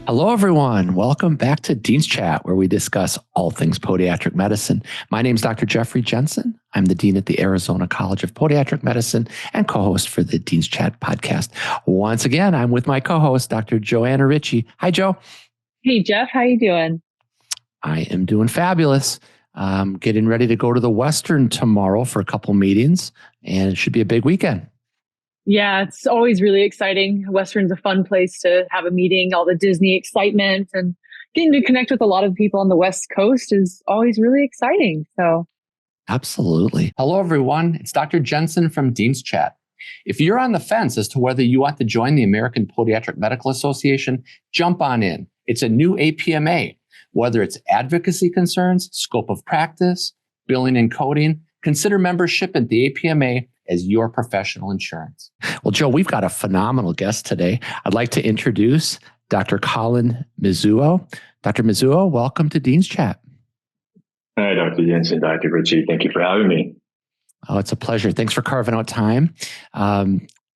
Hello, everyone. Welcome back to Dean's Chat, where we discuss all things podiatric medicine. My name is Dr. Jeffrey Jensen. I'm the Dean at the Arizona College of Podiatric Medicine and co-host for the Dean's Chat podcast. Once again, I'm with my co-host, Dr. Joanna Richey. Hi, Joe. Hey, Jeff. How you doing? I am doing fabulous. Getting ready to go to the Western tomorrow for a couple meetings, and it should be a big weekend. Yeah, it's always really exciting. Western's a fun place to have a meeting, all the Disney excitement, and getting to connect with a lot of people on the West Coast is always really exciting. So, absolutely. Hello, everyone. It's Dr. Jensen from Dean's Chat. If you're on the fence as to whether you want to join the American Podiatric Medical Association, jump on in. It's a new APMA. Whether it's advocacy concerns, scope of practice, billing and coding, consider membership at the APMA as your professional insurance. Well, Joe, we've got a phenomenal guest today. I'd like to introduce Dr. Colin Mizuo. Dr. Mizuo, welcome to Dean's Chat. Hi, Dr. Jensen, Dr. Richey. Thank you for having me. Oh, it's a pleasure. Thanks for carving out time.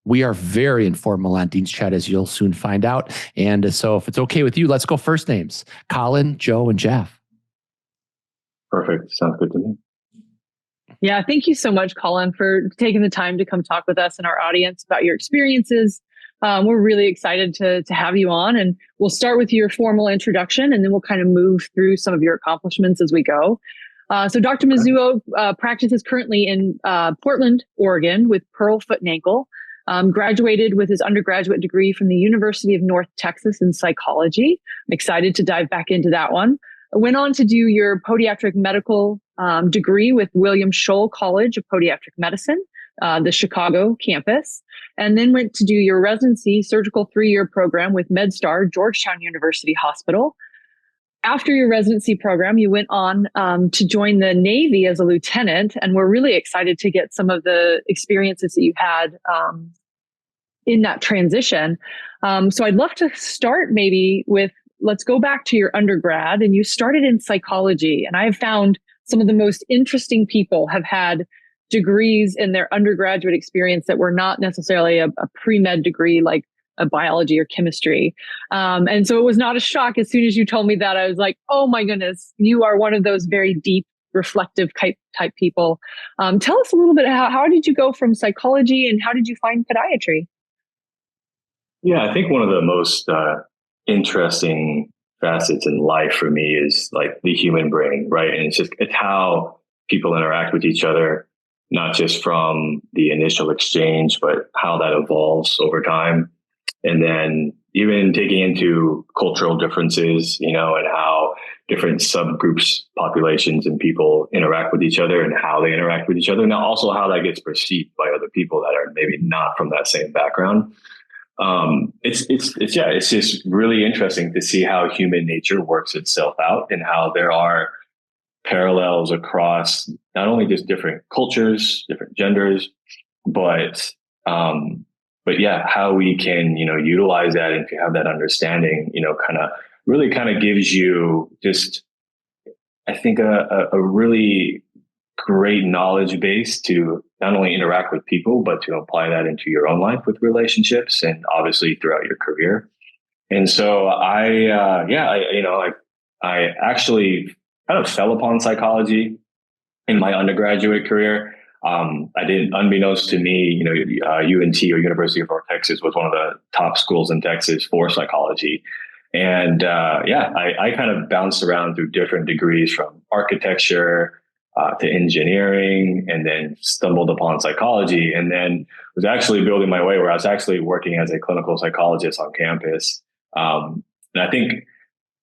We are very informal on Dean's Chat, as you'll soon find out. And so if it's okay with you, let's go first names. Colin, Joe, and Jeff. Perfect. Sounds good to me. Yeah, thank you so much, Colin, for taking the time to come talk with us and our audience about your experiences. We're really excited to have you on, and we'll start with your formal introduction, and then we'll kind of move through some of your accomplishments as we go. So Dr. Mizuo practices currently in Portland, Oregon with Pearl Foot and Ankle. Graduated with his undergraduate degree from the University of North Texas in psychology. I'm excited to dive back into that one. I went on to do your podiatric medical degree with William Scholl College of Podiatric Medicine, the Chicago campus, and then went to do your residency surgical 3-year program with MedStar, Georgetown University Hospital. After your residency program, you went on to join the Navy as a lieutenant, and we're really excited to get some of the experiences that you had in that transition. So I'd love to start maybe with, let's go back to your undergrad, and you started in psychology, and I have found some of the most interesting people have had degrees in their undergraduate experience that were not necessarily a pre-med degree like a biology or chemistry. And so it was not a shock. As soon as you told me that, I was like, oh my goodness, you are one of those very deep, reflective type people. Tell us a little bit, how did you go from psychology and how did you find podiatry? Yeah, I think one of the most interesting facets in life for me is like the human brain, right? And it's how people interact with each other, not just from the initial exchange, but how that evolves over time. And then even taking into cultural differences, and how different subgroups, populations, and people interact with each other and how they interact with each other. And also how that gets perceived by other people that are maybe not from that same background. It's just really interesting to see how human nature works itself out and how there are parallels across not only just different cultures, different genders, but yeah, how we can, utilize that, and if you have that understanding, kind of gives you just, I think, a really great knowledge base to not only interact with people, but to apply that into your own life with relationships and obviously throughout your career. And so I actually kind of fell upon psychology in my undergraduate career. I didn't, unbeknownst to me, UNT, or University of North Texas, was one of the top schools in Texas for psychology. And I kind of bounced around through different degrees from architecture to engineering, and then stumbled upon psychology, and then was actually building my way where I was actually working as a clinical psychologist on campus. And I think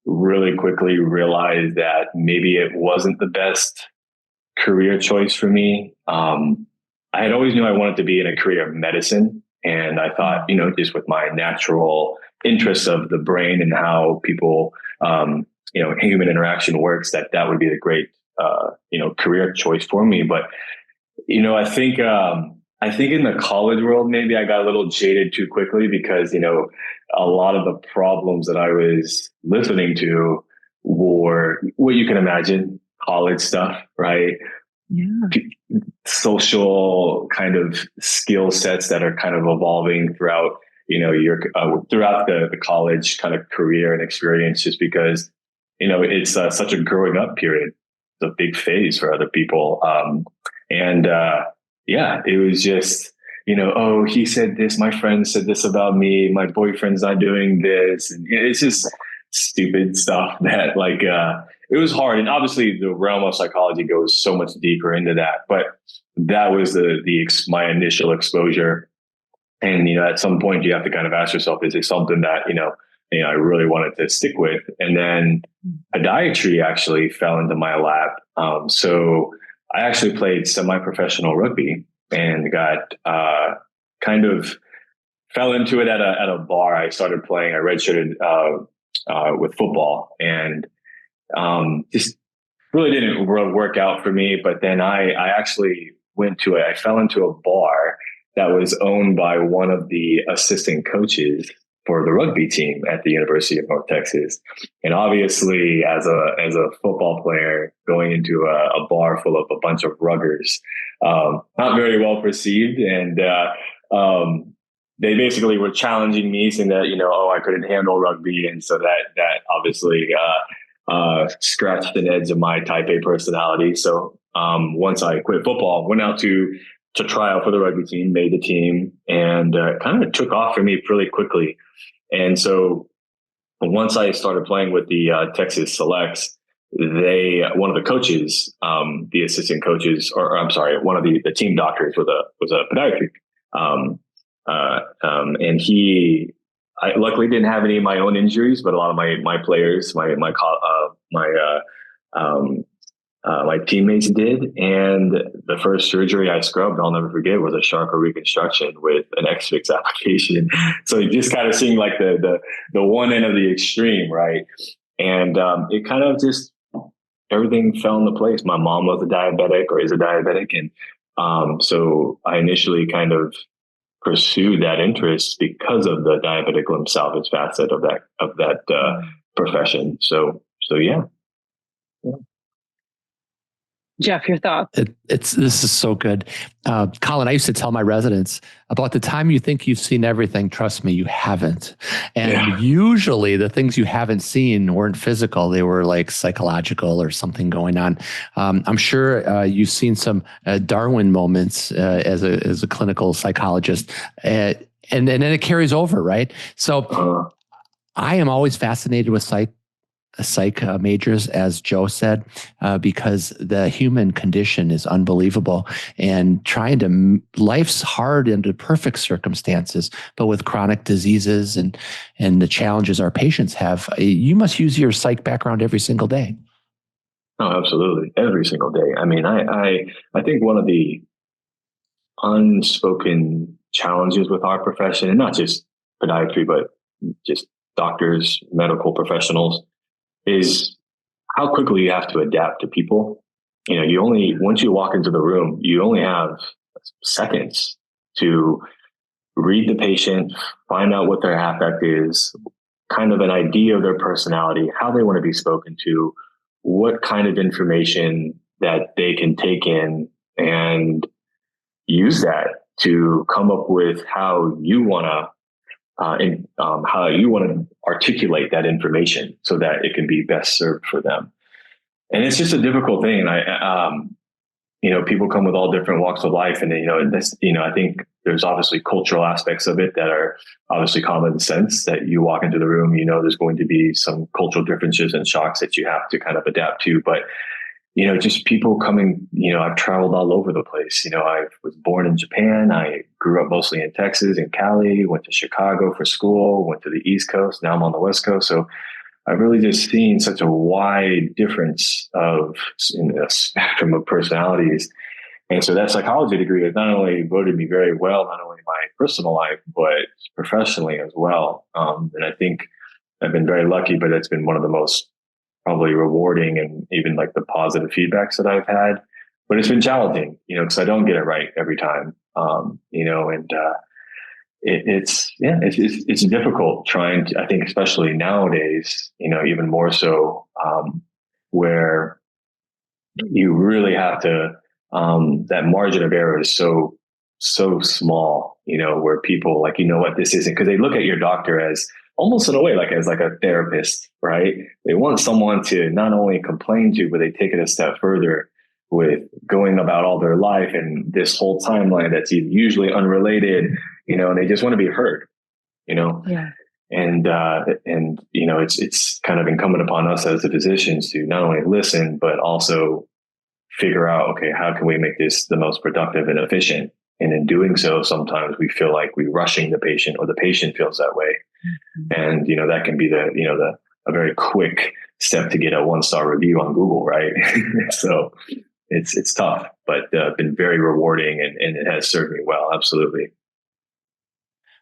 really quickly realized that maybe it wasn't the best career choice for me. I had always knew I wanted to be in a career of medicine. And I thought, just with my natural interest of the brain and how people, human interaction works, that would be the great, career choice for me. But, I think in the college world, maybe I got a little jaded too quickly because, a lot of the problems that I was listening to were what you can imagine, college stuff, right? Yeah. Social kind of skill sets that are kind of evolving throughout, your throughout the college kind of career and experience, just because, it's such a growing up period. It's a big phase for other people. It was just, oh, he said this, my friend said this about me, my boyfriend's not doing this. And it's just stupid stuff that it was hard. And obviously the realm of psychology goes so much deeper into that, but that was my initial exposure. And, at some point you have to kind of ask yourself, is it something that, I really wanted to stick with? And then podiatry actually fell into my lap. So I actually played semi-professional rugby and got kind of fell into it at a bar. I started playing. I redshirted with football, and just really didn't work out for me. But then I actually I fell into a bar that was owned by one of the assistant coaches for the rugby team at the University of North Texas. And obviously, as a football player, going into a bar full of a bunch of ruggers, not very well perceived. And they basically were challenging me, saying that, I couldn't handle rugby. And so that obviously scratched an edge of my type A personality. So once I quit football, went out to try out for the rugby team, made the team, and kind of took off for me pretty quickly. And so once I started playing with the Texas Selects, one of the coaches, the assistant coaches, one of the team doctors was a podiatric. And I luckily didn't have any of my own injuries, but a lot of my players, my teammates did. And the first surgery I scrubbed, I'll never forget, was a Charcot reconstruction with an X-Fix application. So you just kind of seeing like the one end of the extreme, right? And it kind of just, everything fell into place. My mom was a diabetic, or is a diabetic. And so I initially kind of pursued that interest because of the diabetic limb salvage facet of that profession. So yeah. Jeff, your thoughts? This is so good. Colin, I used to tell my residents, about the time you think you've seen everything, trust me, you haven't. And usually the things you haven't seen weren't physical. They were like psychological or something going on. I'm sure you've seen some Darwin moments as a clinical psychologist. And then it carries over, right? So I am always fascinated with psych majors, as Joe said, because the human condition is unbelievable, and life's hard under perfect circumstances, but with chronic diseases and the challenges our patients have, you must use your psych background every single day. Oh, absolutely. Every single day. I mean, I think one of the unspoken challenges with our profession, and not just podiatry, but just doctors, medical professionals, is how quickly you have to adapt to people. Once you walk into the room, you only have seconds to read the patient, find out what their affect is, kind of an idea of their personality, how they want to be spoken to, what kind of information that they can take in and use that to come up with how you want to articulate that information so that it can be best served for them. And it's just a difficult thing. And people come with all different walks of life, and I think there's obviously cultural aspects of it that are obviously common sense, that you walk into the room, there's going to be some cultural differences and shocks that you have to kind of adapt to. But just people coming, I've traveled all over the place. I was born in Japan. I grew up mostly in Texas and Cali, went to Chicago for school, went to the East Coast. Now I'm on the West Coast. So I've really just seen such a wide difference in a spectrum of personalities. And so that psychology degree has not only voted me very well, not only in my personal life, but professionally as well. And I think I've been very lucky, but it's been one of the most probably rewarding and even like the positive feedbacks that I've had. But it's been challenging, because I don't get it right every time. It's difficult trying to, I think, especially nowadays, even more so, where you really have to, that margin of error is so so small, where people like, what, this isn't, because they look at your doctor as almost in a way, like as like a therapist, right? They want someone to not only complain to, but they take it a step further with going about all their life and this whole timeline that's usually unrelated, and they just want to be heard, Yeah. And it's kind of incumbent upon us as the physicians to not only listen, but also figure out, okay, how can we make this the most productive and efficient? And in doing so, sometimes we feel like we're rushing the patient, or the patient feels that way. Mm-hmm. And, that can be a very quick step to get a 1-star review on Google, right? So it's tough, but been very rewarding, and it has served me well. Absolutely.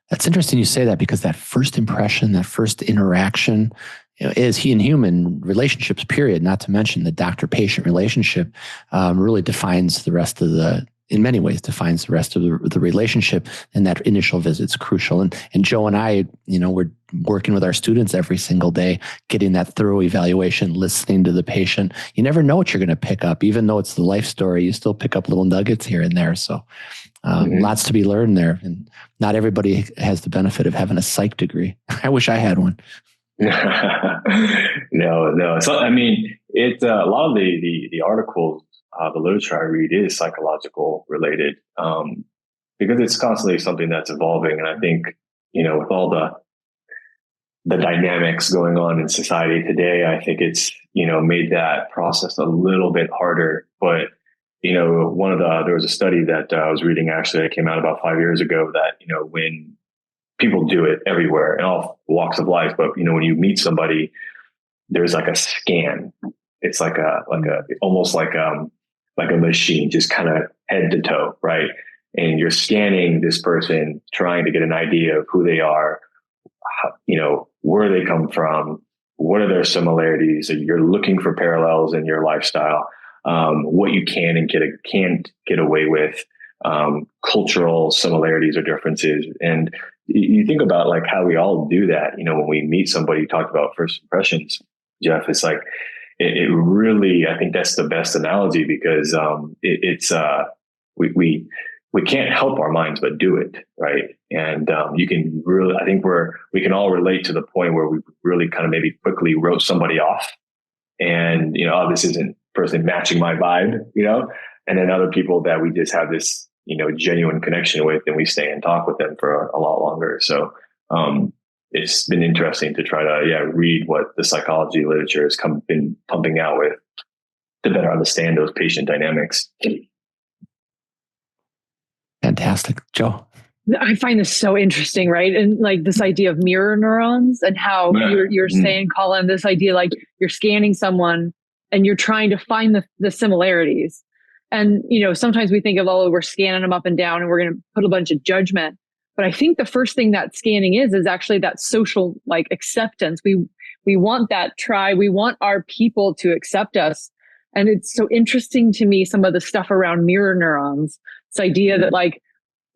That's interesting you say that, because that first impression, that first interaction, is human relationships, period, not to mention the doctor-patient relationship, really defines the rest of in many ways, defines the rest of the relationship. And that initial visit's crucial. And Joe and I, we're working with our students every single day, getting that thorough evaluation, listening to the patient. You never know what you're going to pick up. Even though it's the life story, you still pick up little nuggets here and there. So lots to be learned there. And not everybody has the benefit of having a psych degree. I wish I had one. No. So, I mean, it's a lot of the articles, the literature I read is psychological related, because it's constantly something that's evolving. And I think, with all the dynamics going on in society today, I think it's, made that process a little bit harder. But, there was a study that I was reading actually that came out about 5 years ago that, when people do it everywhere in all walks of life, but, when you meet somebody, there's like a scan. It's like almost like a machine, just kind of head to toe, right? And you're scanning this person, trying to get an idea of who they are, where they come from, what are their similarities. You're looking for parallels in your lifestyle, what you can and can't get away with, cultural similarities or differences. And you think about like how we all do that, when we meet somebody. You talked about first impressions, Jeff. It's like, it really, I think that's the best analogy, because we can't help our minds but do it, right? And you can really, I think we can all relate to the point where we really kind of maybe quickly wrote somebody off, and oh, this isn't personally matching my vibe, and then other people that we just have this genuine connection with, and we stay and talk with them for a lot longer. So it's been interesting to try to read what the psychology literature has been pumping out with, to better understand those patient dynamics. Fantastic. Joe? I find this so interesting, right? And like this idea of mirror neurons, and how you're saying, Colin, this idea, like you're scanning someone and you're trying to find the similarities. And, sometimes we think of, we're scanning them up and down and we're going to put a bunch of judgment. But I think the first thing that scanning is actually that social like acceptance. We want that tribe. We want our people to accept us. And it's so interesting to me, some of the stuff around mirror neurons, this idea that like,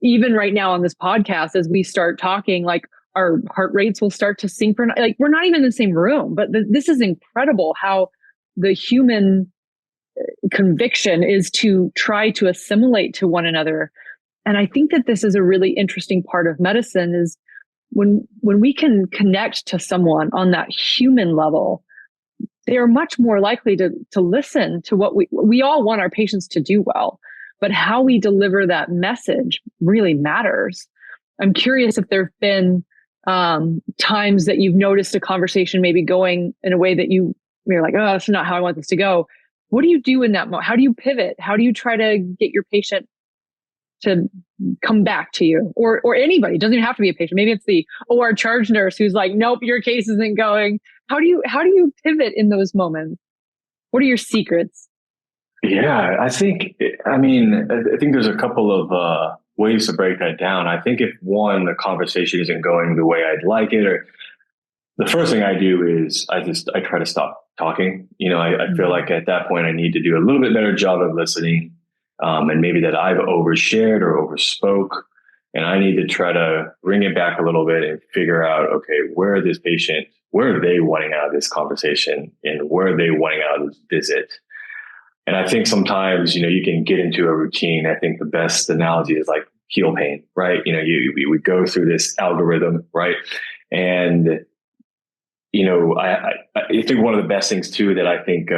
even right now on this podcast, as we start talking, like our heart rates will start to synchronize. Like we're not even in the same room, but this is incredible how the human conviction is to try to assimilate to one another. And I think that this is a really interesting part of medicine, is when we can connect to someone on that human level, they are much more likely to listen to what we all want our patients to do well, but how we deliver that message really matters. I'm curious if there've been times that you've noticed a conversation maybe going in a way that you're like, oh, that's not how I want this to go. What do you do in that moment? How do you pivot? How do you try to get your patient to come back to you, or anybody? It doesn't even have to be a patient. Maybe it's the OR charge nurse who's like, nope, your case isn't going. How do you pivot in those moments? What are your secrets? Yeah, I think there's a couple of ways to break that down. I think if the conversation isn't going the way I'd like it, or the first thing I do is I try to stop talking. I feel like at that point I need to do a little bit better job of listening. And maybe that I've overshared or overspoke, and I need to try to bring it back a little bit and figure out, okay, where are they wanting out of this conversation, and where are they wanting out of this visit? And I think sometimes, you can get into a routine. I think the best analogy is like heel pain, right? We go through this algorithm, right? And, I think one of the best things too that I think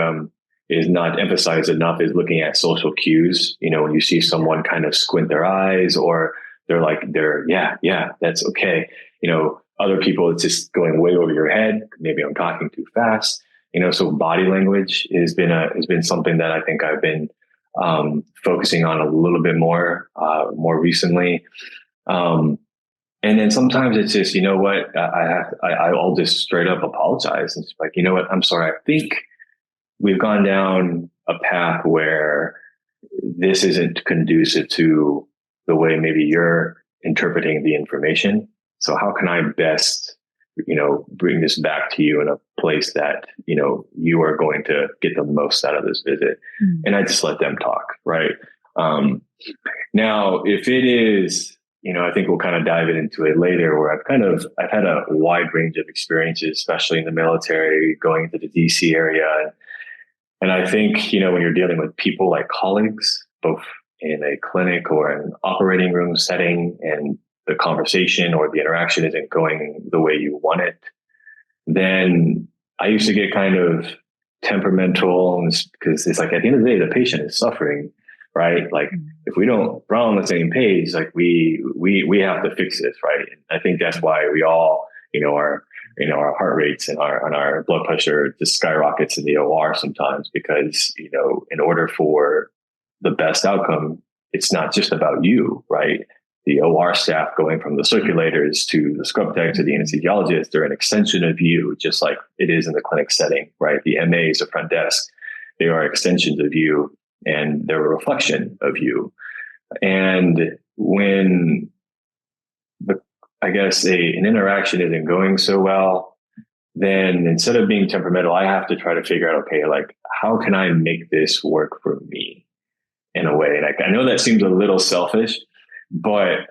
is not emphasized enough is looking at social cues. When you see someone kind of squint their eyes, or yeah, that's okay. Other people, it's just going way over your head. Maybe I'm talking too fast. So body language has been something that I think I've been focusing on a little bit more recently. And then sometimes it's just, I'll just straight up apologize. And it's like, I'm sorry. I think we've gone down a path where this isn't conducive to the way maybe you're interpreting the information. So how can I best, bring this back to you in a place that, you are going to get the most out of this visit? Mm-hmm. And I just let them talk. Right. Now, if it is, I think we'll kind of dive into it later, where I've had a wide range of experiences, especially in the military, going into the DC area. And I think, when you're dealing with people like colleagues, both in a clinic or an operating room setting, and the conversation or the interaction isn't going the way you want it, then I used to get kind of temperamental, because it's like, at the end of the day, the patient is suffering, right? Like, if we're on the same page, like we have to fix this, right? And I think that's why we all, our heart rates and our blood pressure just skyrockets in the OR sometimes, because, in order for the best outcome, it's not just about you, right? The OR staff, going from the circulators to the scrub tech to the anesthesiologist, they're an extension of you, just like it is in the clinic setting, right? The MAs, the front desk, they are extensions of you, and they're a reflection of you. And when an interaction isn't going so well, then instead of being temperamental, I have to try to figure out, okay, like, how can I make this work for me in a way? And I know that seems a little selfish, but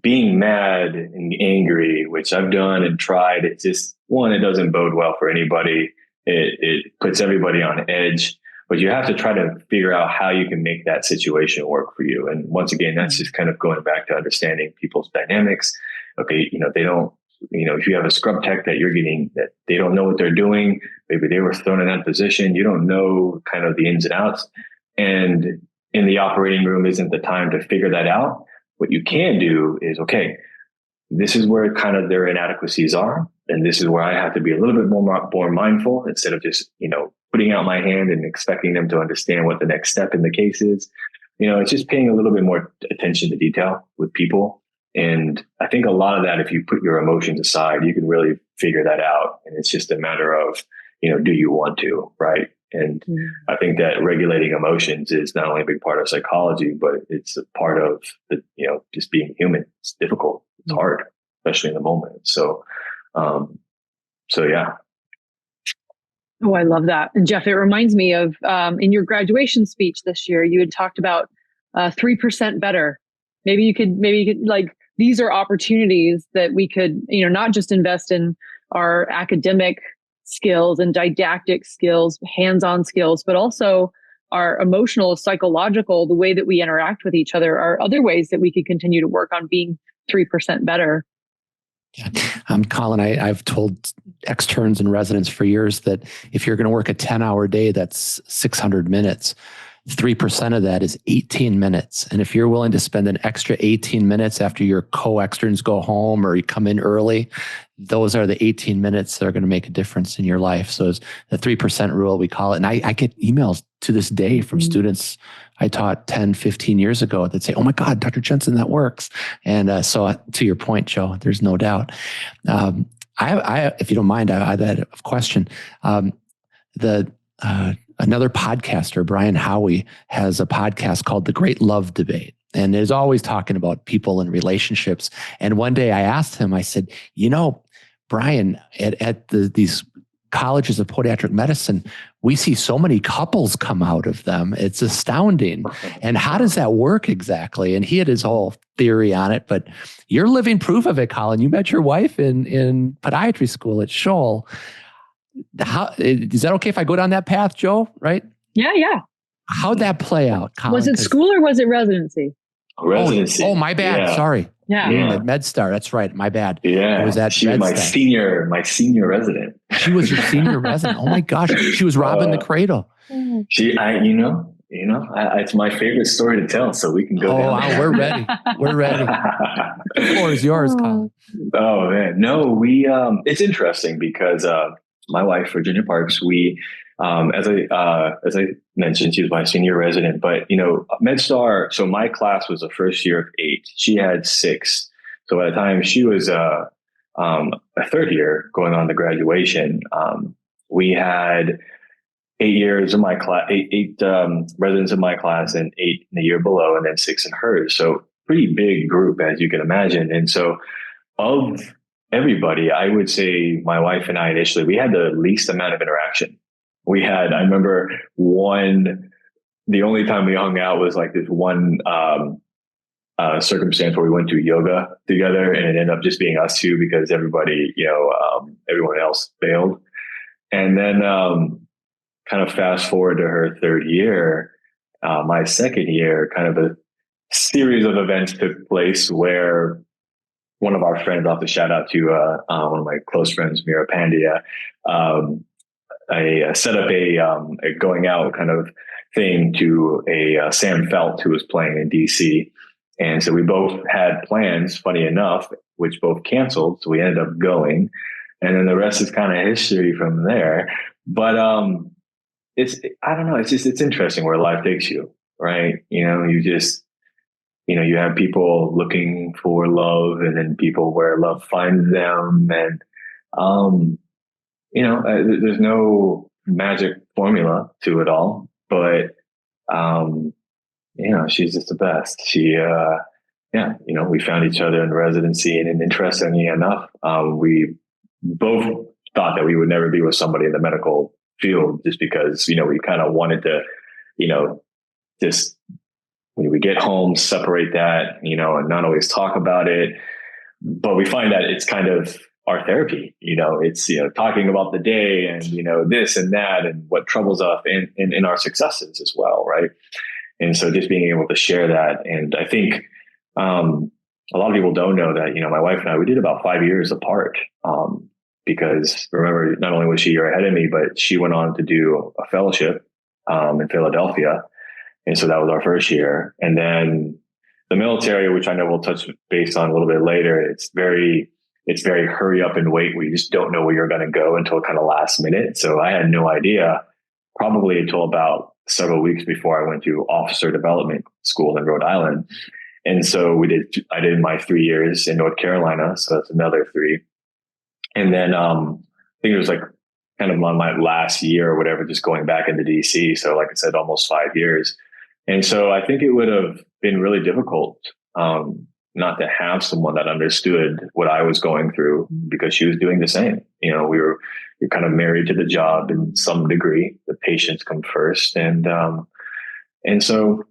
being mad and angry, which I've done and tried, it doesn't bode well for anybody. It puts everybody on edge. But you have to try to figure out how you can make that situation work for you. And once again, that's just kind of going back to understanding people's dynamics. Okay, they don't, if you have a scrub tech that you're getting, that they don't know what they're doing, maybe they were thrown in that position, you don't know kind of the ins and outs. And in the operating room isn't the time to figure that out. What you can do is, okay, this is where kind of their inadequacies are. And this is where I have to be a little bit more mindful, instead of just, putting out my hand and expecting them to understand what the next step in the case is. It's just paying a little bit more attention to detail with people. And I think a lot of that, if you put your emotions aside, you can really figure that out. And it's just a matter of, do you want to, right? And I think that regulating emotions is not only a big part of psychology, but it's a part of the, just being human. It's difficult. It's hard, especially in the moment. So yeah. Oh, I love that. And Jeff, it reminds me of in your graduation speech this year, you had talked about 3% better. Maybe you could like, these are opportunities that we could, not just invest in our academic skills and didactic skills, hands-on skills, but also our emotional, psychological, the way that we interact with each other are other ways that we could continue to work on being 3% better. Yeah. Colin, I've told externs and residents for years that if you're going to work a 10-hour day, that's 600 minutes. 3% of that is 18 minutes. And if you're willing to spend an extra 18 minutes after your co-externs go home or you come in early, those are the 18 minutes that are going to make a difference in your life. So it's the 3% rule, we call it. And I get emails to this day from students I taught 10, 15 years ago that say, oh my God, Dr. Jensen, that works. And so to your point, Joe, there's no doubt. If you don't mind, I have a question. Another podcaster, Brian Howie, has a podcast called The Great Love Debate, and is always talking about people and relationships. And one day I asked him, I said, Brian, at these colleges of podiatric medicine, we see so many couples come out of them. It's astounding. And how does that work exactly? And he had his whole theory on it, but you're living proof of it, Colin. You met your wife in podiatry school at Scholl. How is that okay if I go down that path, Joe? Right? Yeah. How'd that play out, Colin? Was it school or was it residency? Residency. Oh, my bad. Yeah. Sorry. Yeah. Yeah. MedStar. That's right. My bad. Yeah. It was that she was my senior resident. She was your senior resident. Oh my gosh. She was robbing the cradle. It's my favorite story to tell, so we can go down. Wow, we're ready. We're ready. The floor is yours, Colin. Oh man. No, it's interesting because my wife, Virginia Parks, we as I mentioned, she was my senior resident, but MedStar, so my class was the first year of 8. She had 6. So by the time she was a third year going on to graduation, we had 8 years in my class, eight residents in my class, and 8 in the year below, and then 6 in hers. So pretty big group, as you can imagine. And so of everybody, I would say my wife and I initially, we had the least amount of interaction. I remember the only time we hung out was like this one circumstance where we went to yoga together, and it ended up just being us two because everybody, everyone else bailed. And then kind of fast forward to her third year, my second year, kind of a series of events took place where one of our friends, I'll have to shout out to one of my close friends, Mira Pandya, I set up a going out kind of thing to a Sam Felt who was playing in DC. And so we both had plans, funny enough, which both canceled. So we ended up going, and then the rest is kind of history from there. But I don't know. It's interesting where life takes you, right? You have people looking for love, and then people where love finds them. And, there's no magic formula to it all, but, she's just the best. We found each other in residency, and interestingly enough, we both thought that we would never be with somebody in the medical field, just because, we kind of wanted to, just when we get home, separate that, and not always talk about it. But we find that it's kind of our therapy, it's, talking about the day and, this and that and what troubles us in our successes as well. Right. And so just being able to share that. And I think, a lot of people don't know that, my wife and I, we did about 5 years apart. Because remember, not only was she a year ahead of me, but she went on to do a fellowship, in Philadelphia. And so that was our first year. And then the military, which I know we'll touch base on a little bit later, it's very hurry up and wait, where you just don't know where you're going to go until kind of last minute. So I had no idea, probably until about several weeks before I went to officer development school in Rhode Island. And so I did my 3 years in North Carolina. So that's another 3. And then, I think it was like kind of on my last year or whatever, just going back into DC. So like I said, almost 5 years. And so I think it would have been really difficult, not to have someone that understood what I was going through, because she was doing the same. You're kind of married to the job in some degree. The patients come first. And so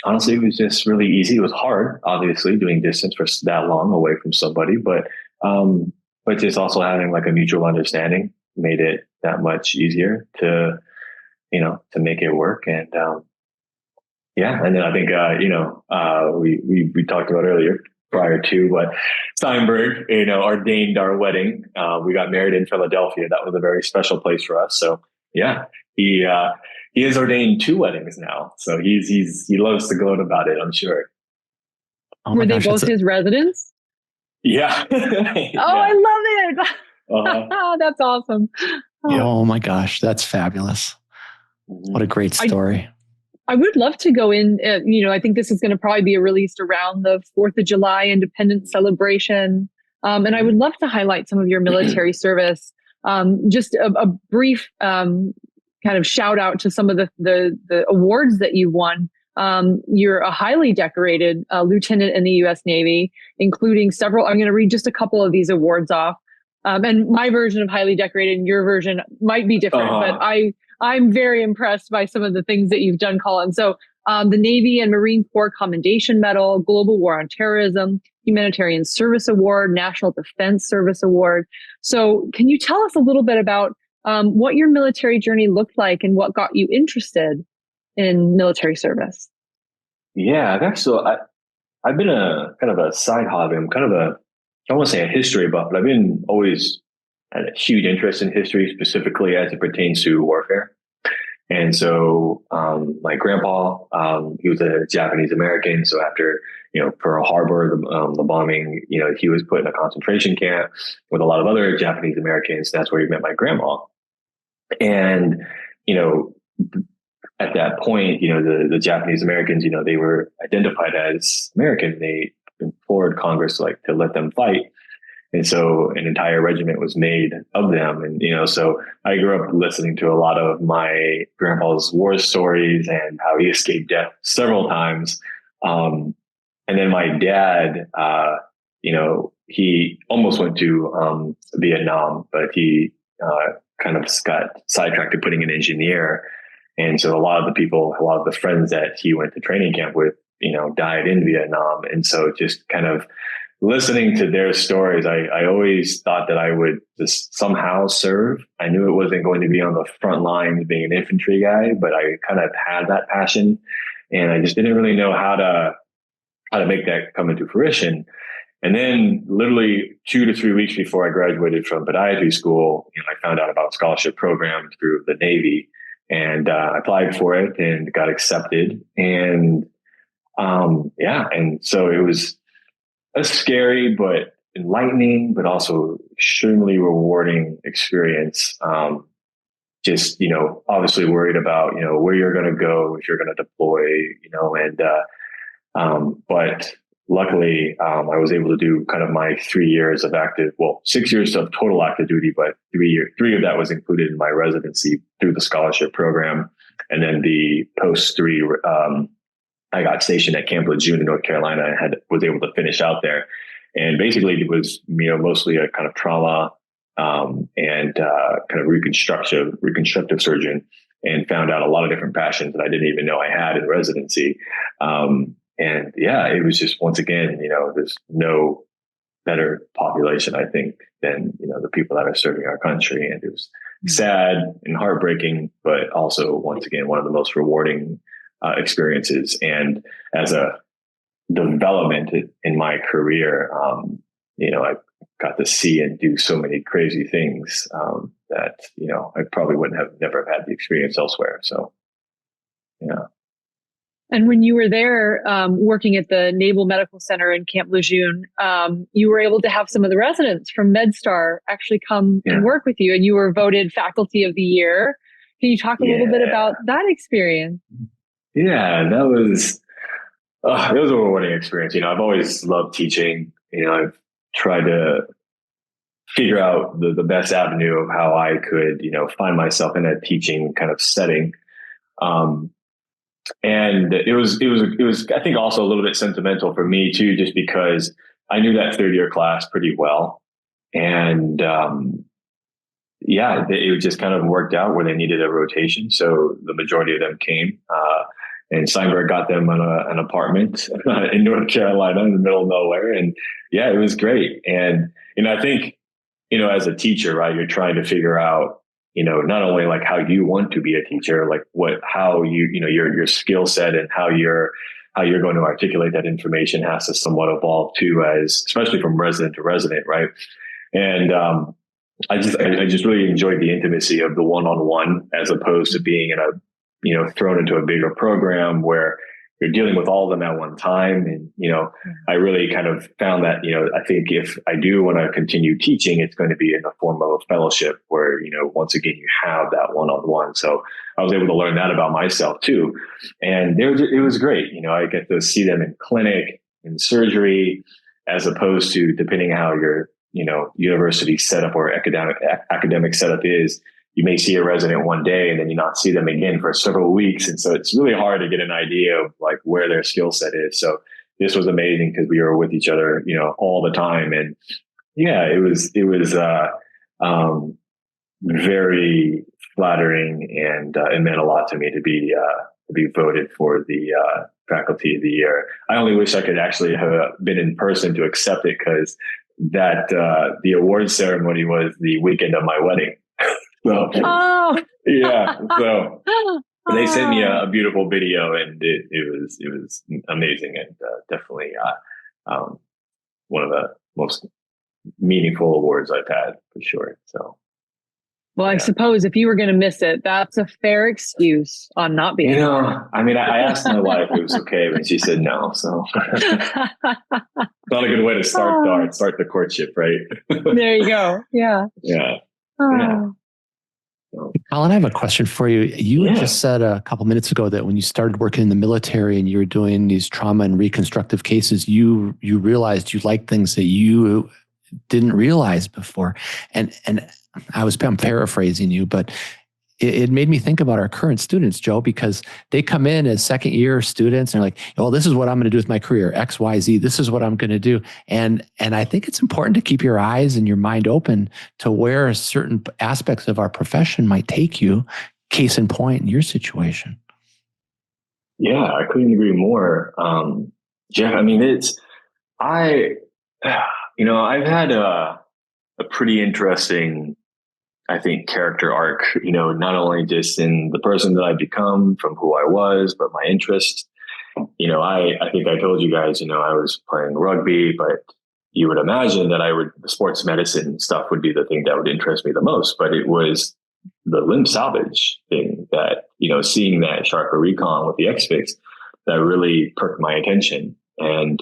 honestly, it was just really easy. It was hard, obviously, doing distance for that long away from somebody, but just also having like a mutual understanding made it that much easier to make it work. And, and then I think, we talked about earlier prior to, but Steinberg, ordained our wedding. We got married in Philadelphia. That was a very special place for us. So yeah, he has ordained 2 weddings now. So he loves to gloat about it, I'm sure. Oh Were they both his residents? Yeah. I love it. Uh-huh. That's awesome. Oh my gosh, that's fabulous. What a great story. I would love to go in, I think this is going to probably be released around the 4th of July Independence celebration. And I would love to highlight some of your military service. Just a brief kind of shout out to some of the awards that you won. You're a highly decorated lieutenant in the U.S. Navy, including several. I'm going to read just a couple of these awards off. And my version of highly decorated and your version might be different, but I'm very impressed by some of the things that you've done, Colin. So the Navy and Marine Corps Commendation Medal, Global War on Terrorism, Humanitarian Service Award, National Defense Service Award. So can you tell us a little bit about what your military journey looked like and what got you interested in military service? Yeah, I've been a kind of a side hobby. I'm kind of I don't want to say a history buff, but I've been always had a huge interest in history, specifically as it pertains to warfare. And so, my grandpa, he was a Japanese American. So after, Pearl Harbor, the bombing, he was put in a concentration camp with a lot of other Japanese Americans. That's where he met my grandma. And, at that point, the Japanese Americans, they were identified as American. They implored Congress to let them fight. And so an entire regiment was made of them. And, so I grew up listening to a lot of my grandpa's war stories and how he escaped death several times. And then my dad, he almost went to Vietnam, but he kind of got sidetracked to putting an engineer. And so a lot of the friends that he went to training camp with, died in Vietnam. And so just kind of listening to their stories, I always thought that I would just somehow serve. I knew it wasn't going to be on the front lines being an infantry guy, but I kind of had that passion, and I just didn't really know how to make that come into fruition. And then literally 2 to 3 weeks before I graduated from podiatry school, I found out about a scholarship program through the Navy, and I applied for it and got accepted. And and so it was a scary but enlightening, but also extremely rewarding experience. Just, obviously worried about, where you're going to go, if you're going to deploy, but luckily, I was able to do kind of my 3 years of 6 years of total active duty, but 3 of that was included in my residency through the scholarship program. And then the post 3, I got stationed at Camp Lejeune in North Carolina and was able to finish out there. And basically it was, mostly a kind of trauma, and kind of reconstructive surgeon, and found out a lot of different passions that I didn't even know I had in residency. And it was just, once again, there's no better population, I think, than, the people that are serving our country. And it was sad and heartbreaking, but also, once again, one of the most rewarding experiences. And as a development in my career, I got to see and do so many crazy things that, I probably never have had the experience elsewhere. So, yeah. And when you were there working at the Naval Medical Center in Camp Lejeune, you were able to have some of the residents from MedStar actually come and work with you, and you were voted Faculty of the Year. Can you talk a little bit about that experience? Yeah, that was a rewarding experience. I've always loved teaching. I've tried to figure out the best avenue of how I could, find myself in a teaching kind of setting. And it was, I think, also a little bit sentimental for me too, just because I knew that third year class pretty well. And, it just kind of worked out where they needed a rotation. So the majority of them came, and Steinberg got them an apartment in North Carolina in the middle of nowhere. And it was great. And, I think, as a teacher, right, you're trying to figure out, not only how you want to be a teacher, how your skill set and how you're going to articulate that information has to somewhat evolve too, especially from resident to resident. Right. And, I just really enjoyed the intimacy of the one-on-one, as opposed to being in thrown into a bigger program where you're dealing with all of them at one time. And, I really kind of found that, I think if I do want to continue teaching, it's going to be in the form of a fellowship where, once again, you have that one-on-one. So I was able to learn that about myself too. And it was great. I get to see them in clinic, in surgery, as opposed to, depending how your, university setup or academic setup is, you may see a resident one day and then you not see them again for several weeks. And so it's really hard to get an idea of where their skill set is. So this was amazing because we were with each other, all the time. And it was very flattering, and it meant a lot to me to be voted for the Faculty of the Year. I only wish I could actually have been in person to accept it, because the award ceremony was the weekend of my wedding. So, so They sent me a beautiful video, and it was amazing, and definitely one of the most meaningful awards I've had for sure. So, well, I suppose if you were going to miss it, that's a fair excuse on not being. I mean, I asked my wife if it was okay, but she said no. So, not a good way to start the courtship, right? There you go. Yeah. Yeah. Colin, I have a question for you. You just said a couple minutes ago that when you started working in the military and you were doing these trauma and reconstructive cases, you realized you liked things that you didn't realize before. And I'm paraphrasing you, but it made me think about our current students, Joe, because they come in as second year students and they're like, oh, this is what I'm going to do with my career, X, Y, Z. This is what I'm going to do. And I think it's important to keep your eyes and your mind open to where certain aspects of our profession might take you. Case in point in your situation. Yeah, I couldn't agree more. Jeff, I mean, I've had a pretty interesting, I think, character arc, not only just in the person that I've become from who I was, but my interests. I think I told you guys, I was playing rugby, but you would imagine that the sports medicine stuff would be the thing that would interest me the most. But it was the limb salvage thing that, seeing that sharper recon with the X-Fix that really perked my attention. And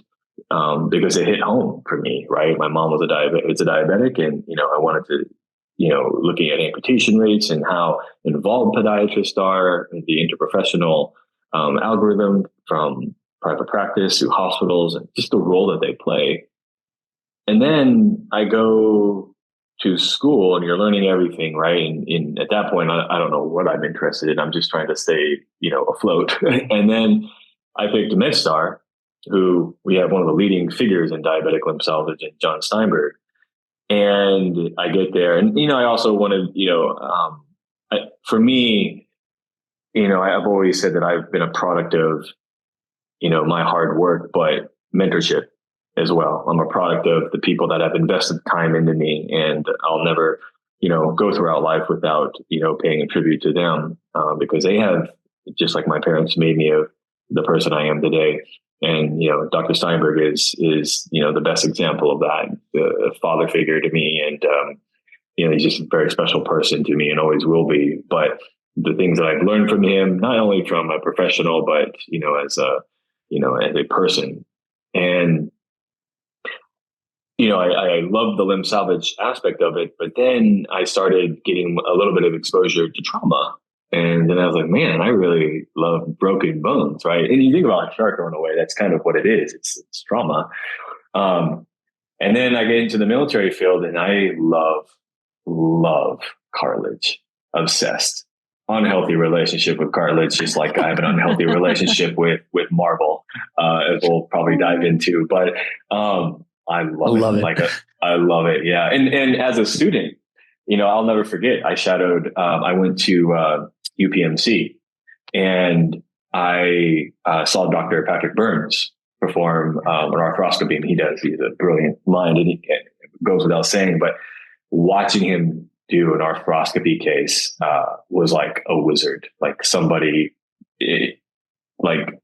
because it hit home for me, right? My mom was a diabetic, and, I wanted to, looking at amputation rates and how involved podiatrists are in the interprofessional algorithm from private practice to hospitals and just the role that they play. And then I go to school and you're learning everything, right? And at that point, I don't know what I'm interested in. I'm just trying to stay, afloat. And then I picked MedStar, who we have one of the leading figures in diabetic limb salvage, and John Steinberg. And I get there, and I also wanted, for me, I've always said that I've been a product of, my hard work, but mentorship as well. I'm a product of the people that have invested time into me, and I'll never, go throughout life without, paying a tribute to them, because they have, just like my parents, made me the person I am today. And, Dr. Steinberg is, the best example of that, the father figure to me. And, he's just a very special person to me and always will be. But the things that I've learned from him, not only from a professional, but, as a person. And, I love the limb salvage aspect of it, but then I started getting a little bit of exposure to trauma. And then I was like, man, I really love broken bones, right? And you think about a shark going away, that's kind of what it is. It's trauma. And then I get into the military field, and I love cartilage, obsessed. Unhealthy relationship with cartilage, just like I have an unhealthy relationship with marble, as we'll probably dive into. But I love it. I love it. Yeah. And as a student, I'll never forget, I shadowed, I went to UPMC, and I saw Dr. Patrick Burns perform an arthroscopy. And he's a brilliant mind, and it goes without saying, but watching him do an arthroscopy case was like a wizard, like somebody like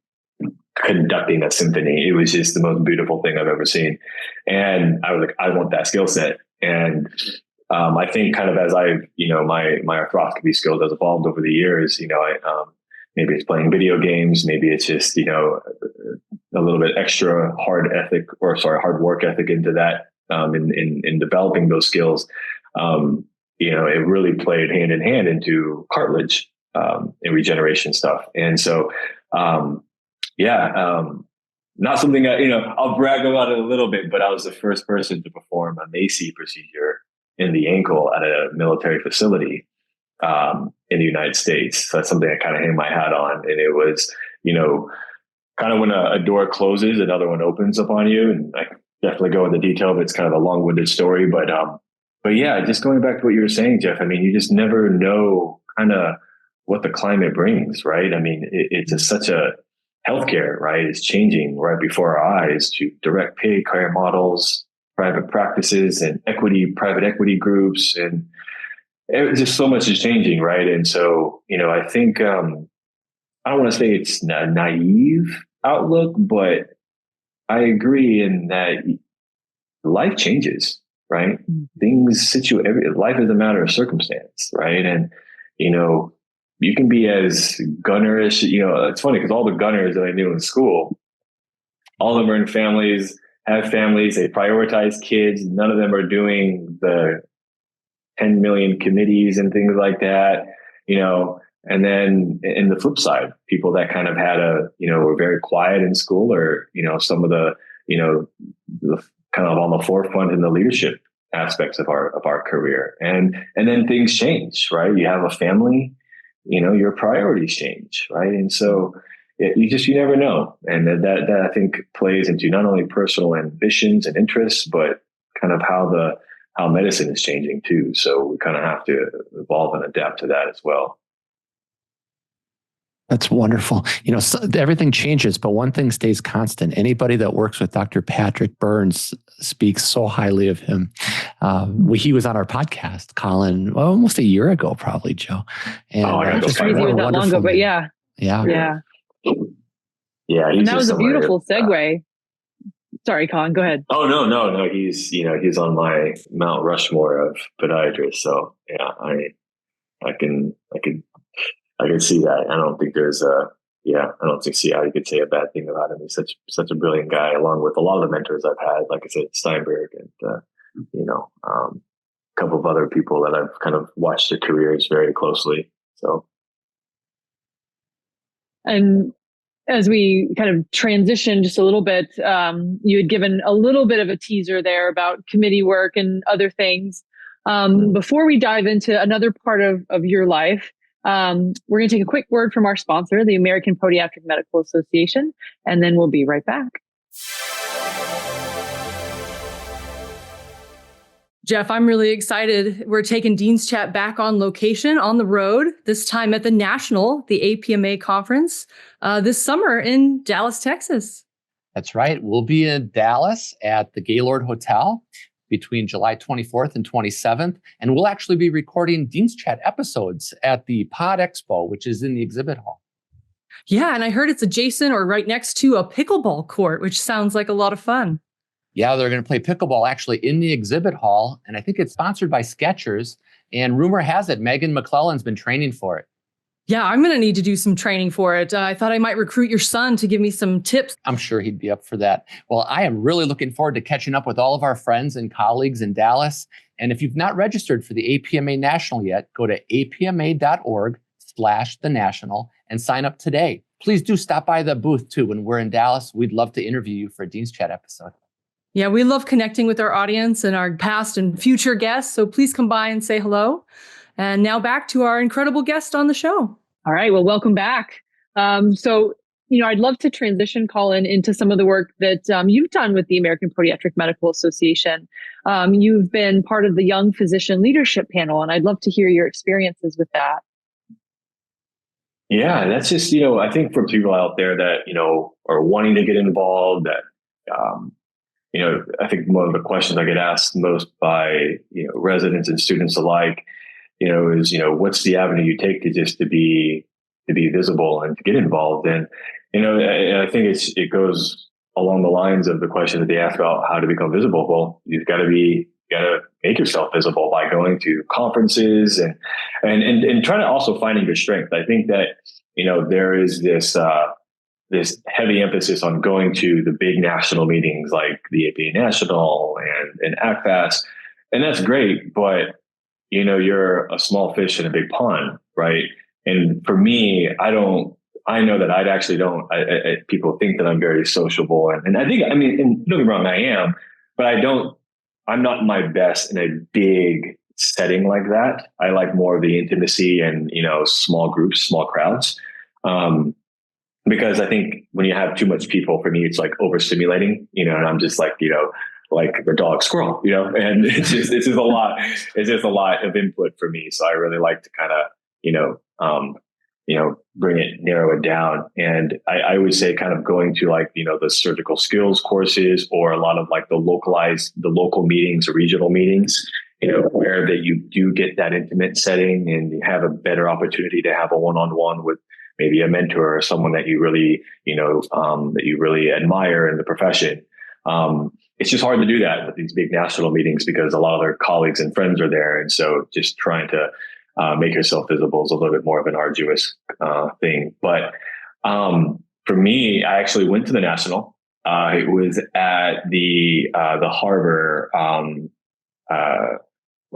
conducting a symphony. It was just the most beautiful thing I've ever seen. And I was like, I want that skill set. And I think kind of as I've, my arthroscopy skills has evolved over the years, maybe it's playing video games, maybe it's just, a little bit extra hard work ethic into that, in developing those skills. It really played hand in hand into cartilage, and regeneration stuff. And so, not something I'll brag about it a little bit, but I was the first person to perform a Macy procedure in the ankle at a military facility in the United States. So that's something I kind of hang my hat on. And it was, kind of when a door closes, another one opens upon you. And I definitely go into detail, but it's kind of a long-winded story. But yeah, just going back to what you were saying, Jeff, I mean, you just never know kind of what the climate brings, right? I mean, it's just such a healthcare, right? It's changing right before our eyes to direct pay care models, private practices, and private equity groups. And just so much is changing, right? And so, I think I don't want to say it's a naive outlook, but I agree in that life changes, right? Life is a matter of circumstance, right? And, you can be as gunnerish, it's funny because all the gunners that I knew in school, all of them are in families, have families, they prioritize kids. None of them are doing the 10 million committees and things like that, and then in the flip side, people that kind of were very quiet in school, or, some of the kind of on the forefront in the leadership aspects of our career. And then things change, right? You have a family, your priorities change, right? And so you never know. And that I think plays into not only personal ambitions and interests, but kind of how medicine is changing too. So we kind of have to evolve and adapt to that as well. That's wonderful. Everything changes, but one thing stays constant. Anybody that works with Dr. Patrick Burns speaks so highly of him. He was on our podcast, Colin, almost a year ago, probably, Joe. And just crazy it was that long ago, but yeah. Yeah. And that was a beautiful segue. Sorry, Colin, go ahead. Oh, no. He's on my Mount Rushmore of podiatrists. So yeah, I can see that. I don't think I don't see how you could say a bad thing about him. He's such a brilliant guy, along with a lot of the mentors I've had, like I said, Steinberg and, a couple of other people that I've kind of watched their careers very closely. So. And as we kind of transition just a little bit, you had given a little bit of a teaser there about committee work and other things. Before we dive into another part of your life, we're going to take a quick word from our sponsor, the American Podiatric Medical Association, and then we'll be right back. Jeff, I'm really excited. We're taking Dean's Chat back on location, on the road, this time at the APMA conference this summer in Dallas, Texas. That's right. We'll be in Dallas at the Gaylord Hotel between July 24th and 27th. And we'll actually be recording Dean's Chat episodes at the Pod Expo, which is in the exhibit hall. Yeah, and I heard it's adjacent or right next to a pickleball court, which sounds like a lot of fun. Yeah, they're going to play pickleball actually in the exhibit hall. And I think it's sponsored by Skechers. And rumor has it, Megan McClellan's been training for it. Yeah, I'm going to need to do some training for it. I thought I might recruit your son to give me some tips. I'm sure he'd be up for that. Well, I am really looking forward to catching up with all of our friends and colleagues in Dallas. And if you've not registered for the APMA National yet, go to apma.org/thenational and sign up today. Please do stop by the booth too when we're in Dallas. We'd love to interview you for a Dean's Chat episode. Yeah, we love connecting with our audience and our past and future guests. So please come by and say hello. And now back to our incredible guest on the show. All right. Well, welcome back. So, I'd love to transition, Colin, into some of the work that you've done with the American Podiatric Medical Association. You've been part of the Young Physician Leadership Panel, and I'd love to hear your experiences with that. Yeah, that's just, I think for people out there that, are wanting to get involved, that, I think one of the questions I get asked most by, residents and students alike, is, what's the avenue you take to be visible and to get involved? And, I think it goes along the lines of the question that they ask about how to become visible. Well, you've got to make yourself visible by going to conferences and trying to also finding your strength. I think that, there is this heavy emphasis on going to the big national meetings like the APA National and FACFAS. And that's great, but you're a small fish in a big pond, right? And for me, I know that people think that I'm very sociable. And I think, and don't get me wrong, I am, but I'm not my best in a big setting like that. I like more of the intimacy and, small groups, small crowds. Because I think when you have too much people, for me, it's like overstimulating, and I'm just like, like the dog squirrel, and it's just a lot of input for me. So I really like to kind of, narrow it down. And I would say kind of going to like, the surgical skills courses or a lot of like the local meetings or regional meetings, where that you do get that intimate setting and you have a better opportunity to have a one-on-one with maybe a mentor or someone that you really, that you really admire in the profession. It's just hard to do that with these big national meetings because a lot of their colleagues and friends are there. And so just trying to make yourself visible is a little bit more of an arduous thing. But for me, I actually went to the national. It was at the harbor.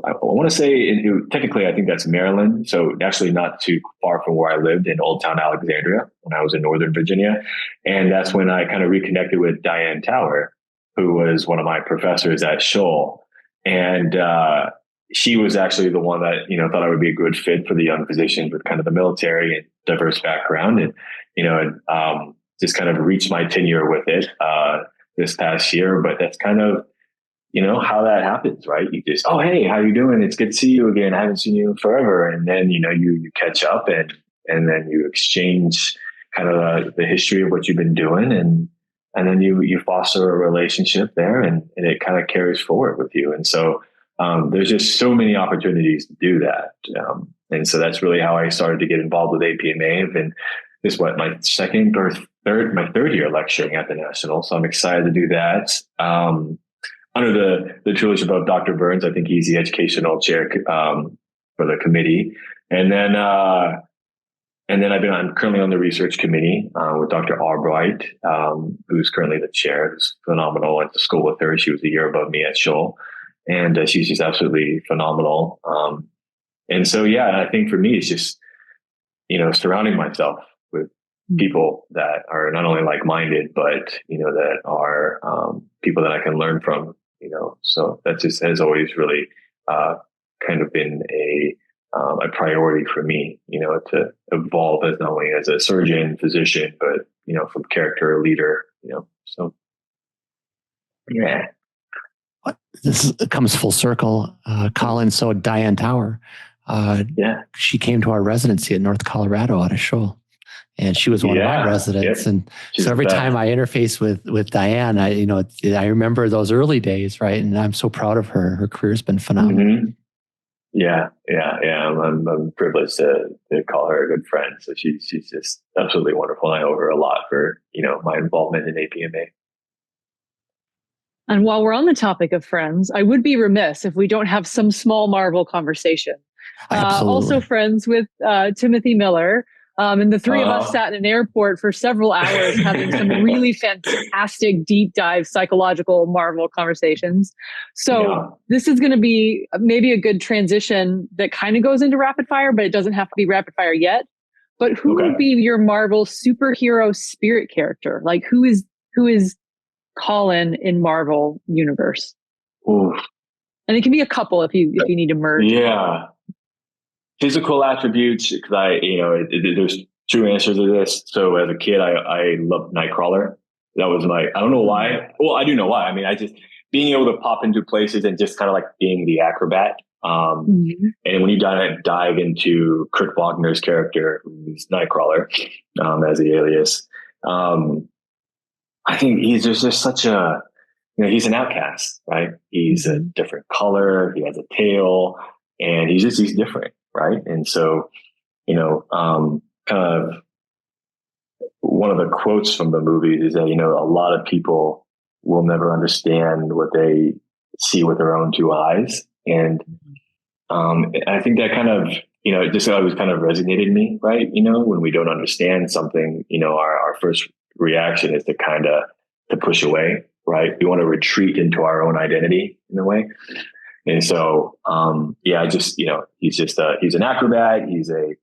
I want to say technically, I think that's Maryland. So actually not too far from where I lived in Old Town Alexandria when I was in Northern Virginia. And that's when I kind of reconnected with Diane Tower, who was one of my professors at Scholl. And she was actually the one that, thought I would be a good fit for the young physicians with kind of the military and diverse background. And, just kind of reached my tenure with it this past year. But that's kind of, how that happens, right? You just, oh, hey, how you doing? It's good to see you again. I haven't seen you in forever. And then, you catch up and then you exchange kind of the history of what you've been doing. And then you foster a relationship there and it kind of carries forward with you. And so there's just so many opportunities to do that. And so that's really how I started to get involved with APMA. And this is my third year lecturing at the National. So I'm excited to do that. Under the tutelage of Dr. Burns, I think he's the educational chair for the committee. And then I'm currently on the research committee with Dr. Albright, who's currently the chair, who's phenomenal. I went to school with her. She was a year above me at Scholl, and she's just absolutely phenomenal. And so, I think for me, it's just, surrounding myself with people that are not only like-minded, but, that are people that I can learn from, so that just has always really kind of been a priority for me, to evolve as not only as a surgeon, physician, but, from character, leader, so. Yeah. This comes full circle, Colin. So Diane Tower, she came to our residency at North Colorado out of Scholl. And she was one of my residents. Yep. And so every time I interface with Diane, I remember those early days, right? And I'm so proud of her. Her career's been phenomenal. Mm-hmm. Yeah. I'm privileged to call her a good friend. So she's just absolutely wonderful. I owe her a lot for, my involvement in APMA. And while we're on the topic of friends, I would be remiss if we don't have some small Marvel conversation. Also friends with Timothy Miller. And the three of us sat in an airport for several hours having some really fantastic deep dive psychological Marvel conversations. So this is going to be maybe a good transition that kind of goes into rapid fire, but it doesn't have to be rapid fire yet. But who would be your Marvel superhero spirit character? Like who is Colin in Marvel universe? Oof. And it can be a couple if you need to merge. Yeah. Physical attributes, because there's two answers to this. So as a kid, I loved Nightcrawler. That was I don't know why. Well, I do know why. I mean, I just being able to pop into places and just kind of like being the acrobat. And when you dive into Kurt Wagner's character, who's Nightcrawler, as the alias, I think he's just such a, he's an outcast, right? He's a different color. He has a tail, and he's different. Right. And so, kind of one of the quotes from the movie is that, a lot of people will never understand what they see with their own two eyes. And I think that kind of, it just always kind of resonated in me, right? When we don't understand something, our first reaction is to kind of to push away, right? We want to retreat into our own identity in a way. And so, he's an acrobat. He's a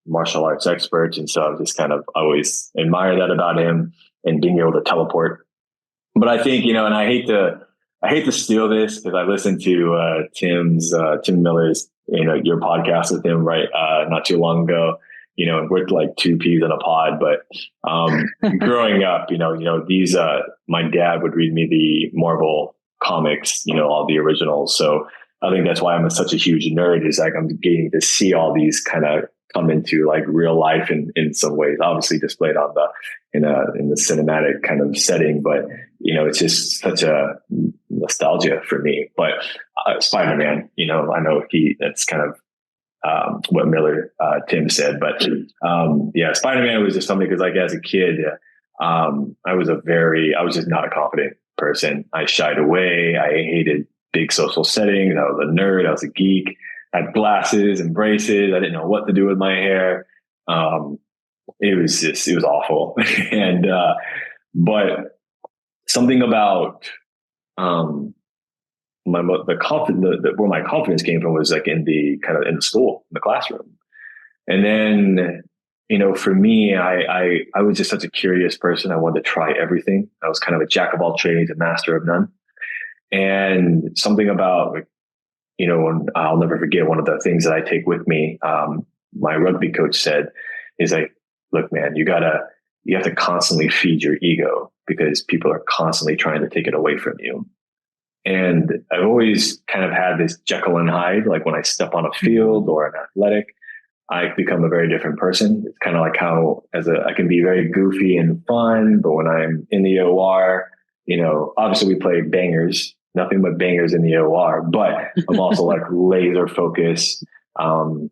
martial arts expert. And so I've just kind of always admired that about him and being able to teleport. But I think, and I hate to steal this because I listened to Tim Miller's, your podcast with him, right? Not too long ago, and we're like two peas in a pod. But growing up, these, my dad would read me the Marvel comics, all the originals. So I think that's why I'm such a huge nerd, is like I'm getting to see all these kind of come into like real life in some ways, obviously displayed on in the cinematic kind of setting, but it's just such a nostalgia for me. But Spider-Man, I know that's kind of what Tim said. But Spider-Man was just something because like as a kid, I was just not a confident person. I shied away. I hated big social settings. I was a nerd. I was a geek. I had glasses and braces. I didn't know what to do with my hair. It was awful. And, but something about, where my confidence came from was like in the school, in the classroom. And then, for me, I was just such a curious person. I wanted to try everything. I was kind of a jack of all trades, a master of none. And something about, when I'll never forget one of the things that I take with me, my rugby coach said is like, look, man, you have to constantly feed your ego because people are constantly trying to take it away from you. And I've always kind of had this Jekyll and Hyde, like when I step on a field or an athletic, I become a very different person. It's kind of like how I can be very goofy and fun, but when I'm in the OR, obviously we play bangers, nothing but bangers in the OR, but I'm also like laser focused. And,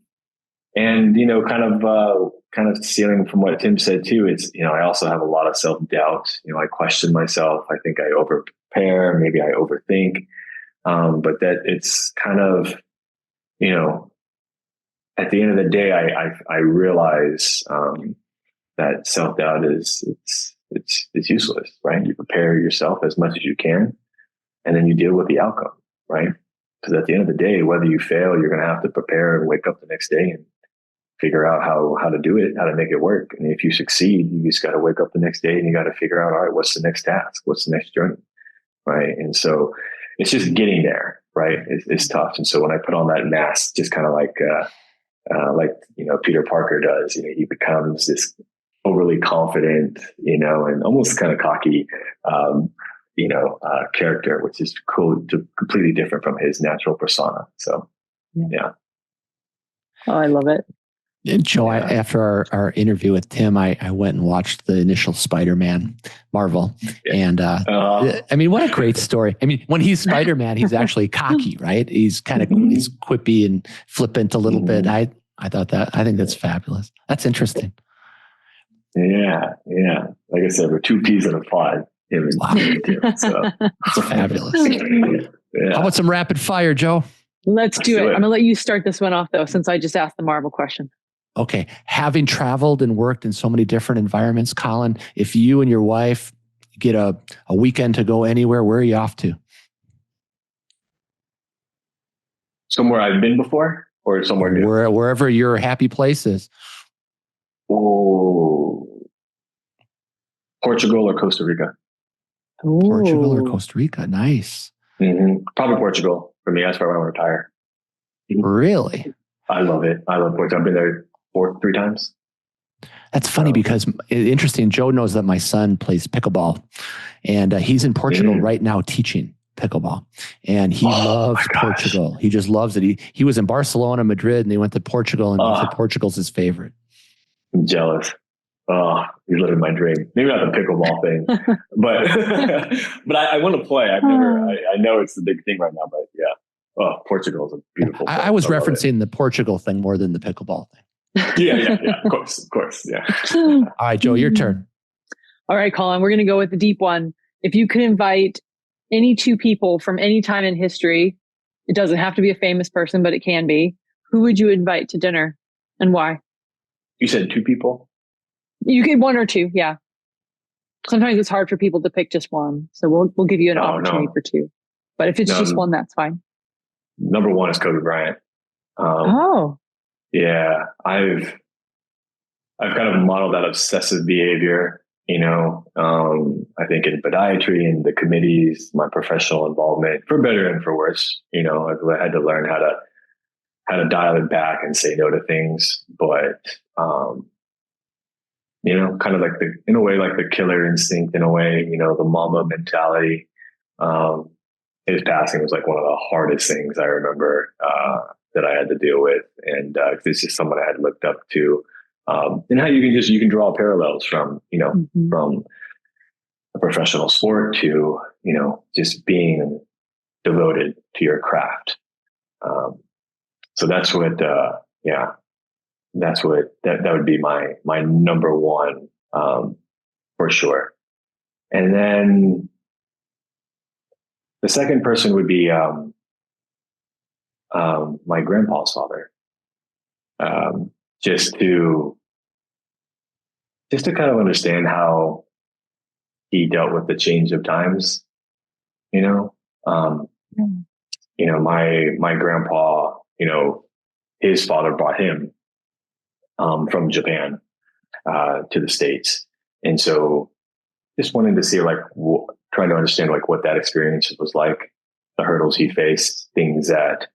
kind of stealing from what Tim said too, it's, I also have a lot of self-doubt. I question myself. I think I over prepare, maybe I overthink. But that it's kind of, at the end of the day, I realize, that self-doubt it's useless, right? You prepare yourself as much as you can, and then you deal with the outcome, right? Because at the end of the day, whether you fail, you're going to have to prepare and wake up the next day and figure out how to do it, how to make it work. And if you succeed, you just got to wake up the next day and you got to figure out, all right, what's the next task? What's the next journey? Right. And so it's just getting there, right? It's tough. And so when I put on that mask, just kind of like Peter Parker does, he becomes this overly confident, and almost kind of cocky, character, which is completely different from his natural persona. So, yeah. Oh, I love it. Joe, after our interview with Tim, I went and watched the initial Spider-Man Marvel. And what a great story. I mean, when he's Spider-Man, he's actually cocky, right? He's kind of he's quippy and flippant a little bit. I think that's fabulous. That's interesting. Yeah. Like I said, we're two peas in a pod. Wow. So. That's fabulous. Yeah. How about some rapid fire, Joe? Let's do it. I'm going to let you start this one off, though, since I just asked the Marvel question. Okay. Having traveled and worked in so many different environments, Colin, if you and your wife get a weekend to go anywhere, where are you off to? Somewhere I've been before or somewhere new? Wherever your happy place is. Oh, Portugal or Costa Rica? Ooh. Portugal or Costa Rica. Nice. Mm-hmm. Probably Portugal for me. That's where I want to retire. Really? I love it. I love Portugal. I've been there 3 times. That's funny because interesting. Joe knows that my son plays pickleball, and he's in Portugal right now teaching pickleball, and he loves Portugal. He just loves it. He was in Barcelona, Madrid, and they went to Portugal, and he said Portugal's his favorite. I'm jealous. Oh, he's living my dream. Maybe not the pickleball thing, but I want to play. I know it's the big thing right now, but yeah. Oh, Portugal is a beautiful place. I was referencing the Portugal thing more than the pickleball thing. Yeah. Of course. Yeah. All right, Joe, your turn. All right, Colin, we're going to go with the deep one. If you could invite any 2 people from any time in history, it doesn't have to be a famous person, but it can be. Who would you invite to dinner and why? You said 2 people? You could 1 or 2. Yeah. Sometimes it's hard for people to pick just one. So we'll give you an opportunity for 2. But if it's just one, that's fine. Number 1 is Kobe Bryant. Yeah, I've kind of modeled that obsessive behavior, I think in podiatry and the committees, my professional involvement, for better and for worse, I've had to learn how to dial it back and say no to things. But, kind of like in a way, like the killer instinct in a way, the mama mentality. His passing was like one of the hardest things I remember, that I had to deal with. And it's just someone I had looked up to. And how you can draw parallels from, from a professional sport to, just being devoted to your craft. So that's what that's what that would be my number one, for sure. And then the second person would be my grandpa's father. Just to kind of understand how he dealt with the change of times, my grandpa, his father brought him from Japan to the States. And so just wanted to see, trying to understand what that experience was like, the hurdles he faced, things that,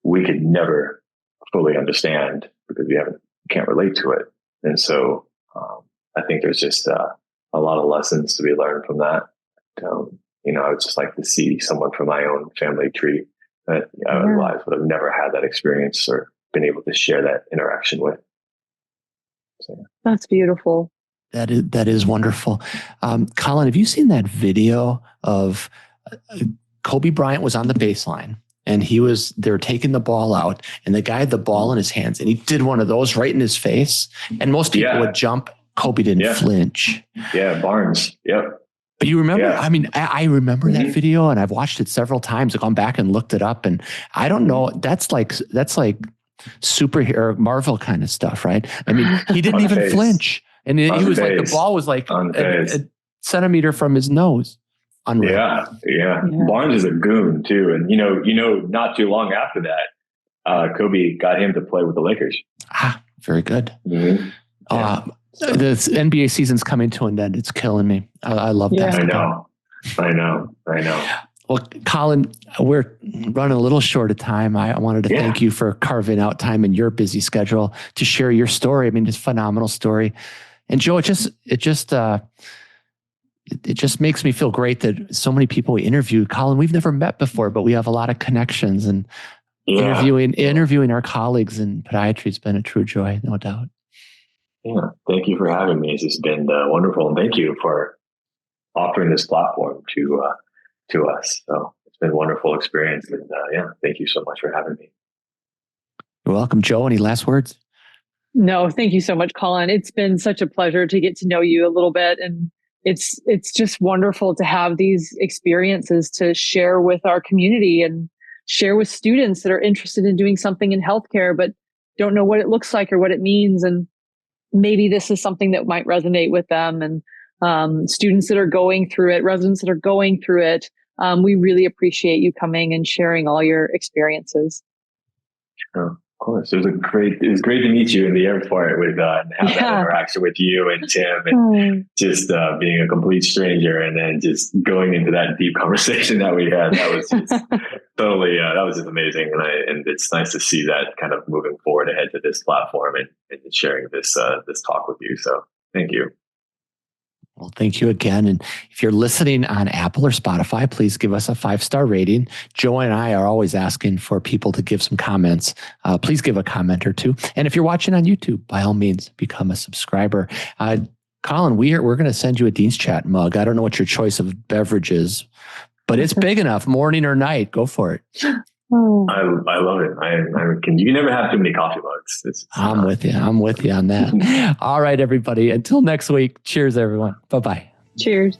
we could never fully understand because we can't relate to it. And so I think there's just a lot of lessons to be learned from that. I would just like to see someone from my own family tree that otherwise would have never had that experience or been able to share that interaction with. So. That's beautiful. That is wonderful. Colin, have you seen that video of Kobe Bryant was on the baseline and they were taking the ball out and the guy had the ball in his hands and he did one of those right in his face. And most people would jump. Kobe didn't flinch. Yeah. Barnes. Yep. But you remember, I remember that video and I've watched it several times. I've gone back and looked it up and I don't know. That's like superhero Marvel kind of stuff, right? I mean, he didn't even flinch. And he was like, the ball was like a centimeter from his nose. Unreal. Yeah. Barnes is a goon too. And, not too long after that, Kobe got him to play with the Lakers. Very good. Mm-hmm. The NBA season's coming to an end. It's killing me. I love basketball. I know. Well, Colin, we're running a little short of time. I wanted to thank you for carving out time in your busy schedule to share your story. I mean, it's a phenomenal story. And Joe, it just makes me feel great that so many people we interviewed, Colin, we've never met before, but we have a lot of connections and interviewing our colleagues in podiatry has been a true joy, no doubt. Yeah. Thank you for having me. It's just been wonderful. And thank you for offering this platform to us. So it's been a wonderful experience. And thank you so much for having me. You're welcome. Joe, any last words? No, thank you so much, Colin. It's been such a pleasure to get to know you a little bit. And it's just wonderful to have these experiences to share with our community and share with students that are interested in doing something in healthcare, but don't know what it looks like or what it means. And maybe this is something that might resonate with them. And students that are going through it, residents that are going through it, we really appreciate you coming and sharing all your experiences. Sure. Of course. It was great to meet you in the airport with have that interaction with you and Tim and just being a complete stranger and then just going into that deep conversation that we had. That was just totally, that was just amazing. And it's nice to see that kind of moving forward ahead to this platform and sharing this talk with you. So thank you. Well, thank you again. And if you're listening on Apple or Spotify, please give us a 5-star rating. Joe and I are always asking for people to give some comments. Please give a comment or two. And if you're watching on YouTube, by all means, become a subscriber. Colin, we're going to send you a Dean's Chat mug. I don't know what your choice of beverage is, but it's big enough, morning or night. Go for it. I love it. You never have too many coffee mugs. I'm with you on that. All right, everybody. Until next week. Cheers, everyone. Bye-bye. Cheers.